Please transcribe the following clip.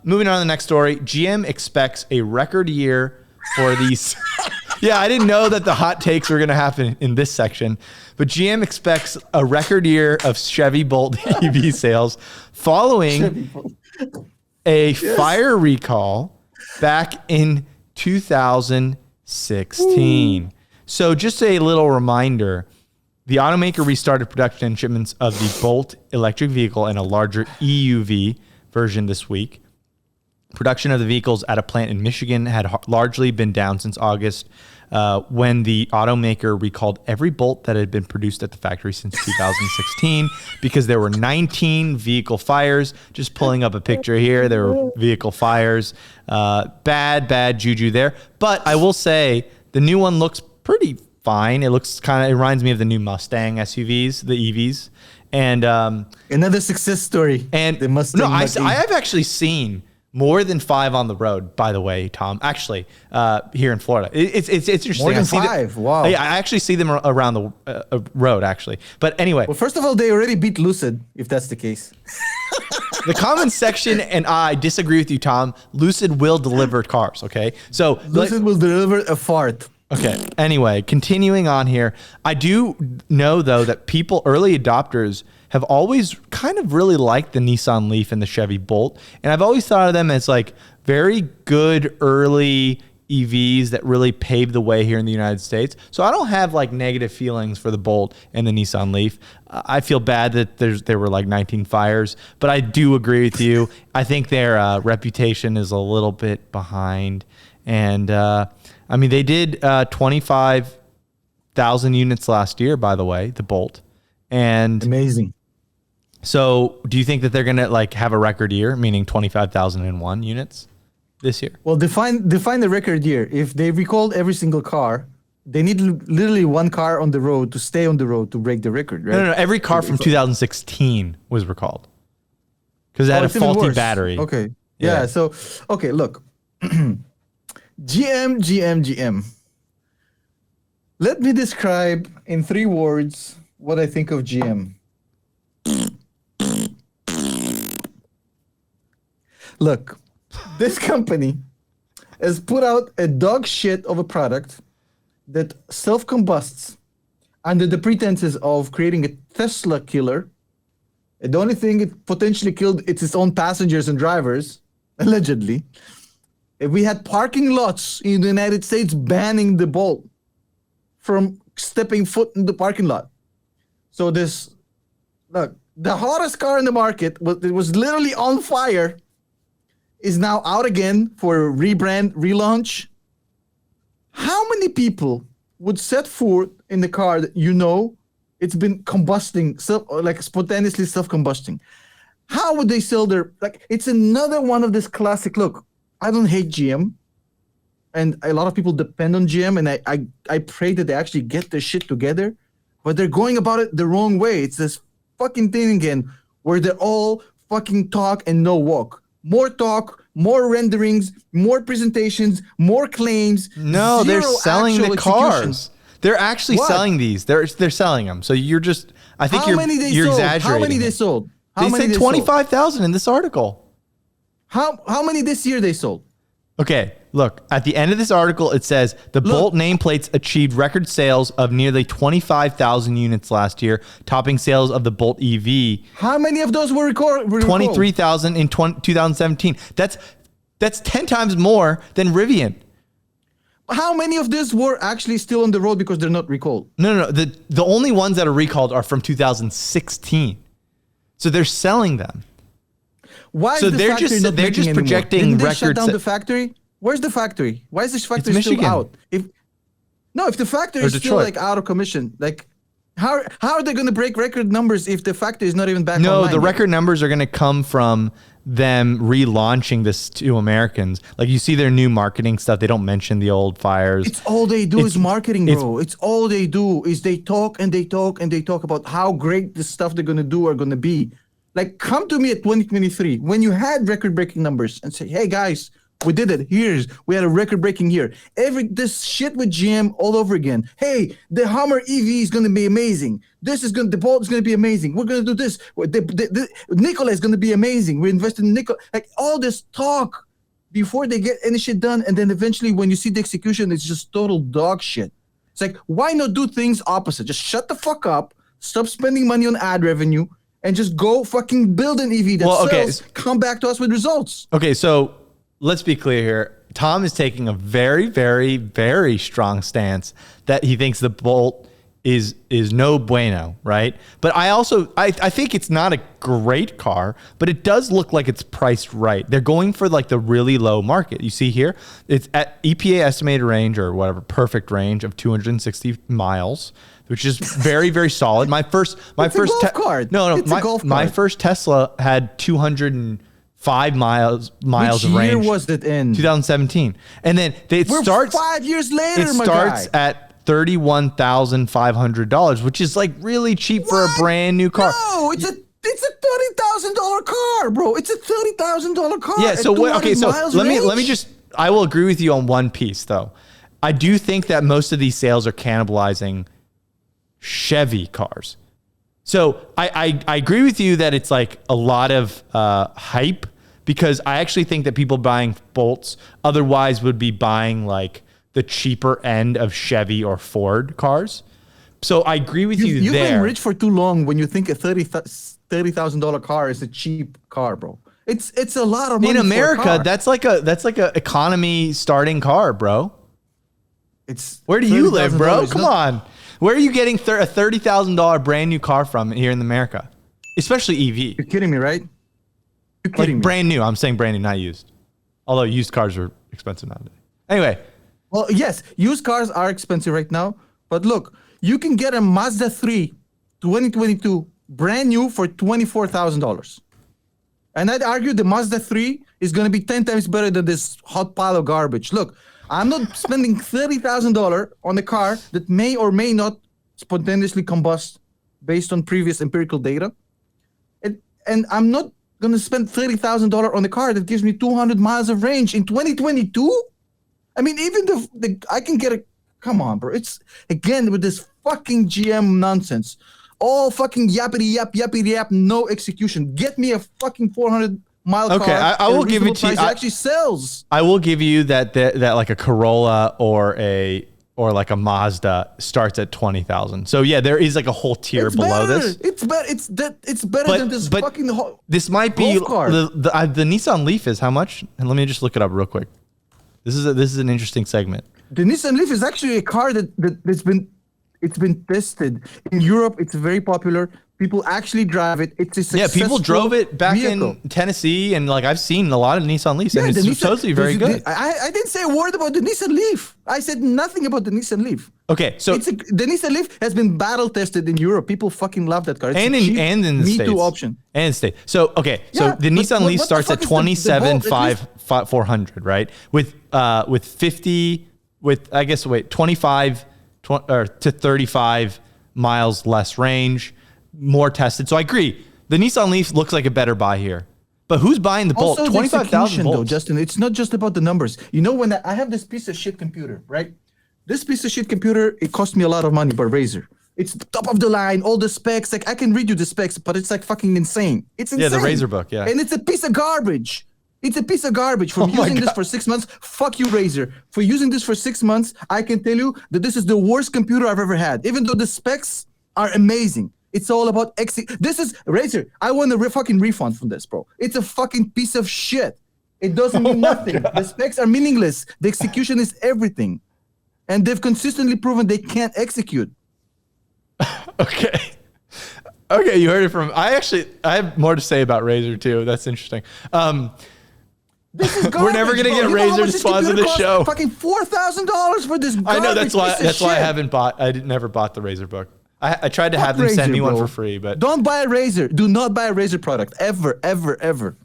moving on to the next story. GM expects a record year for these. Yeah, I didn't know that the hot takes were going to happen in this section, but GM expects a record year of Chevy Bolt EV sales following a fire recall back in 2016. So just a little reminder, the automaker restarted production and shipments of the Bolt electric vehicle and a larger EUV version this week. Production of the vehicles at a plant in Michigan had largely been down since August, when the automaker recalled every Bolt that had been produced at the factory since 2016 because there were 19 vehicle fires. Just pulling up a picture here, there were vehicle fires. Bad juju there. But I will say the new one looks pretty fine. It reminds me of the new Mustang SUVs, the EVs. And another success story. And the Mustang. I have actually seen more than 5 on the road, by the way, Tom. Actually, here in Florida, it's interesting. More than 5. Wow. I actually see them around the road, actually. But anyway, well, first of all, they already beat Lucid, if that's the case. The comments section and I disagree with you, Tom. Lucid will deliver cars. Okay, so Lucid will deliver a fart. Okay. Anyway, continuing on here, I do know though that early adopters have always kind of really liked the Nissan Leaf and the Chevy Bolt. And I've always thought of them as like very good early EVs that really paved the way here in the United States. So I don't have like negative feelings for the Bolt and the Nissan Leaf. I feel bad that there were like 19 fires, but I do agree with you. I think their reputation is a little bit behind. And I mean, they did 25,000 units last year, by the way, the Bolt. And amazing. So do you think that they're going to like have a record year, meaning 25,001 units this year? Well, define the record year. If they recalled every single car, they need literally one car on the road to stay on the road to break the record, right? No. Every car from 2016 was recalled because it had a faulty battery. Okay. Yeah. So, okay, look. GM. Let me describe in 3 words what I think of GM. Look, this company has put out a dog shit of a product that self-combusts under the pretenses of creating a Tesla killer. And the only thing it potentially killed, it's its own passengers and drivers, allegedly. If we had parking lots in the United States banning the Bolt from stepping foot in the parking lot. So the hottest car in the market, it was literally on fire, is now out again for a rebrand, relaunch. How many people would set forth in the car that it's been combusting, spontaneously self-combusting? How would they sell it's another one of this classic, look, I don't hate GM, and a lot of people depend on GM, and I pray that they actually get their shit together, but they're going about it the wrong way. It's this fucking thing again, where they're all fucking talk and no walk. More talk, more renderings, more presentations, more claims. No, they're selling the cars. They're actually selling these. They're selling them. So you're just, I think you're exaggerating. How many they sold? They say 25,000 in this article. How many this year they sold? Okay, look, at the end of this article, it says the Bolt nameplates achieved record sales of nearly 25,000 units last year, topping sales of the Bolt EV. How many of those were recorded? 23,000 in 2017. That's 10 times more than Rivian. How many of these were actually still on the road because they're not recalled? No. The only ones that are recalled are from 2016. So they're selling them. Why is the factory not they're just projecting anymore? Didn't they records. Shut down the factory? Where's the factory? Why is this factory still out? If the factory is still out of commission, how are they going to break record numbers if the factory is not even back online? No, the record numbers are going to come from them relaunching this to Americans. Like you see their new marketing stuff. They don't mention the old fires. It's all they do is marketing, bro. It's all they do is they talk and they talk and they talk about how great the stuff they're going to do are going to be. Like, come to me at 2023 when you had record-breaking numbers and say, hey, guys, We did it. We had a record-breaking year. This shit with GM all over again. Hey, the Hummer EV is gonna be amazing. The Bolt is gonna be amazing. We're gonna do this. Nikola is gonna be amazing. We're investing in Nikola. Like all this talk before they get any shit done, and then eventually when you see the execution, it's just total dog shit. It's like, why not do things opposite? Just shut the fuck up, stop spending money on ad revenue, and just go fucking build an EV that sells, come back to us with results. Okay, so let's be clear here. Tom is taking a very, very, very strong stance that he thinks the Bolt is no bueno, right? But I think it's not a great car, but it does look like it's priced right. They're going for like the really low market. You see here, it's at EPA estimated range or whatever, perfect range of 260 miles, which is very, very solid. My first Tesla had 205 miles of range. Which year was it in? 2017. And then We're 5 years later, it starts at $31,500, which is like really cheap for a brand new car. No, it's a $30,000 car, bro. It's a $30,000 car. Yeah. So what? Okay. So let me just. I will agree with you on one piece though. I do think that most of these sales are cannibalizing Chevy cars. So I agree with you that it's like a lot of hype, because I actually think that people buying Bolts otherwise would be buying like the cheaper end of Chevy or Ford cars. So I agree with you there. You've been rich for too long when you think a $30,000 car is a cheap car, bro. It's a lot of money. In America, that's like a economy starting car, bro. Where do you live, bro? Come on. Where are you getting a $30,000 brand new car from here in America? Especially EV. You're kidding me, right? You're kidding me. Brand new. I'm saying brand new, not used. Although used cars are expensive nowadays. Anyway. Well, yes, used cars are expensive right now. But look, you can get a Mazda 3 2022 brand new for $24,000. And I'd argue the Mazda 3 is going to be 10 times better than this hot pile of garbage. Look, I'm not spending $30,000 on a car that may or may not spontaneously combust based on previous empirical data. And I'm not going to spend $30,000 on a car that gives me 200 miles of range in 2022. I mean, even I can get a, come on, bro. It's, again, with this fucking GM nonsense. All fucking yappity yap, no execution. Get me a fucking 400-mile car. Okay, I will give it to you. It actually sells. I will give you that like a Corolla or like a Mazda starts at 20,000. So yeah, there is like a whole tier below this. It's better. It's better than this fucking. This might be the Nissan Leaf is how much? And let me just look it up real quick. This is an interesting segment. The Nissan Leaf is actually a car that's been tested in Europe. It's very popular. People actually drive it. It's a successful people drove it back vehicle. in Tennessee, and like I've seen a lot of Nissan Leafs, and it's totally very good. I didn't say a word about the Nissan Leaf. I said nothing about the Nissan Leaf. Okay, so the Nissan Leaf has been battle tested in Europe. People fucking love that car. It's and in the Me States. Too option. And in state. So okay, so the Nissan Leaf starts at 27,400, right? With 25 to 35 miles less range. More tested. So I agree. The Nissan Leaf looks like a better buy here. But who's buying the Bolt? 25,000 volts. Though, Justin, it's not just about the numbers. You know, when I have this piece of shit computer, right? This piece of shit computer, it cost me a lot of money by Razer. It's top of the line, all the specs. Like I can read you the specs, but it's like fucking insane. It's insane. Yeah, the Razer book, yeah. And it's a piece of garbage. It's a piece of garbage. For using this for 6 months, fuck you, Razer. For using this for 6 months, I can tell you that this is the worst computer I've ever had. Even though the specs are amazing. It's all about This is Razer. I want a fucking refund from this, bro. It's a fucking piece of shit. It doesn't mean nothing. The specs are meaningless. The execution is everything. And they've consistently proven they can't execute. Okay, you heard it from... I have more to say about Razer, too. That's interesting. This is garbage, we're never going to get Razer to sponsor the show. Fucking $4,000 for this garbage. I know, that's why I never bought the Razer book. I tried to have them send me one for free, but don't buy a Razer. Do not buy a Razer product ever.